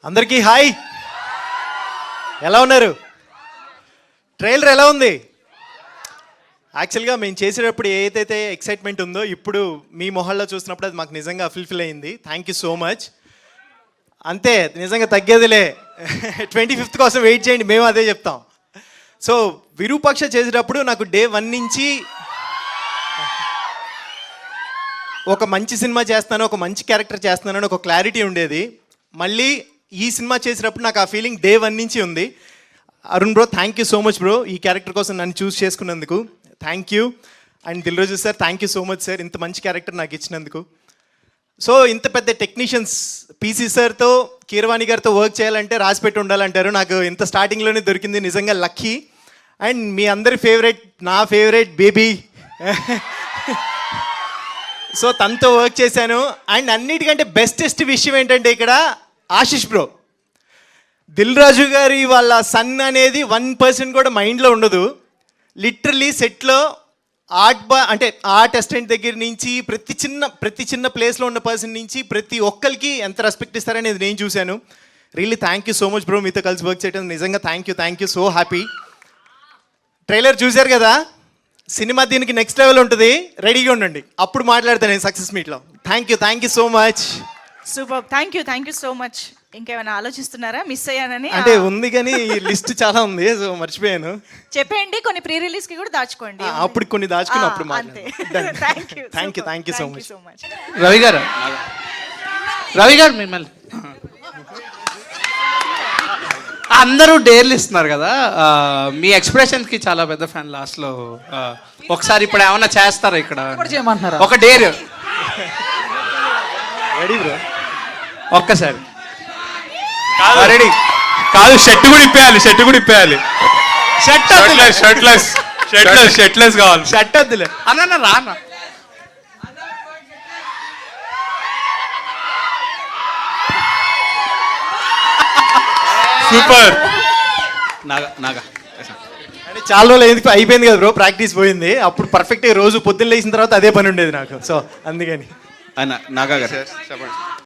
అందరికీ హాయ్, ఎలా ఉన్నారు? ట్రైలర్ ఎలా ఉంది? యాక్చువల్గా మేము చేసేటప్పుడు ఏదైతే ఎక్సైట్మెంట్ ఉందో ఇప్పుడు మీ మొహల్లో చూసినప్పుడు అది మాకు నిజంగా ఫుల్ఫిల్ అయింది. Thank you so much. అంతే, నిజంగా తగ్గేదిలే. 25th కోసం వెయిట్ చేయండి, మేము అదే చెప్తాం. సో విరూపాక్ష చేసేటప్పుడు నాకు డే 1 నుంచి ఒక మంచి సినిమా చేస్తాను, ఒక మంచి క్యారెక్టర్ చేస్తున్నాను అని ఒక క్లారిటీ ఉండేది. మళ్ళీ ఈ సినిమా చేసేటప్పుడు నాకు ఆ ఫీలింగ్ డే 1 నుంచి ఉంది. Arun bro, thank you so much bro, ఈ క్యారెక్టర్ కోసం నన్ను చూస్ చేసుకున్నందుకు thank you. And Dil Raju sir, thank you so much sir, ఇంత మంచి క్యారెక్టర్ నాకు ఇచ్చినందుకు. సో ఇంత పెద్ద టెక్నీషియన్స్ పీసీ సార్తో, కీరవాణి గారితో వర్క్ చేయాలంటే రాసిపెట్టి ఉండాలంటారు. నాకు ఇంత స్టార్టింగ్లోనే దొరికింది, నిజంగా లక్కీ. అండ్ మీ అందరి ఫేవరెట్, నా ఫేవరెట్ బేబీ, సో తనతో వర్క్ చేశాను. అండ్ అన్నిటికంటే బెస్టెస్ట్ విషయం ఏంటంటే ఇక్కడ ఆశిష్ బ్రో, దిల్ రాజు గారి వాళ్ళ సన్ అనేది 1% కూడా మైండ్లో ఉండదు. లిటరలీ సెట్లో ఆర్ట్ అసిస్టెంట్ దగ్గర నుంచి ప్రతి చిన్న ప్లేస్లో ఉన్న పర్సన్ నుంచి ప్రతి ఒక్కరికి ఎంత రెస్పెక్ట్ ఇస్తారనేది నేను చూశాను. Really thank you so much bro, మీతో కలిసి వర్క్ చేయడం నిజంగా thank you so happy. Trailer చూశారు కదా, సినిమా దీనికి నెక్స్ట్ లెవెల్ ఉంటుంది, రెడీగా ఉండండి, అప్పుడు మాట్లాడతాను నేను సక్సెస్ మీట్లో. Thank you so much. Super, thank you so much. ఇంకేమైనా ఆలోచిస్తున్నారా మిస్ అయ్యానని? అంటే ఉంది కానీ లిస్ట్ చాలా ఉంది, సో మర్చిపోయాను. చెప్పండి, కొన్ని ప్రీ రిలీజ్ కి కూడా దాచుకోండి. అప్పుడు కొన్ని దాచుకుని అప్పుడు thank you so much. Ravi గారు మిమ్మల్ని అందరూ డేర్లు ఇస్తున్నారు కదా, మీ ఎక్స్ప్రెషన్స్కి చాలా పెద్ద ఫ్యాన్. లాస్ట్లో ఒకసారి ఇప్పుడు ఏమన్నా చేస్తారా ఇక్కడ? ఒక డేర్ రెడీ బ్రో, ఒక్కసారి రెడీ కాదు, షర్ట్ కూడా ఇప్పేయాలి. షర్ట్లెస్ కావాలి. షర్ట్ వద్దులే అన్న రానా. సూపర్. నాగా అంటే చాలా రోజులు ఎందుకు అయిపోయింది కదా బ్రో, ప్రాక్టీస్ పోయింది. అప్పుడు పర్ఫెక్ట్గా రోజు పొద్దున్న లేచిన తర్వాత అదే పని ఉండేది నాకు, సో అందుకని. నాగా గారు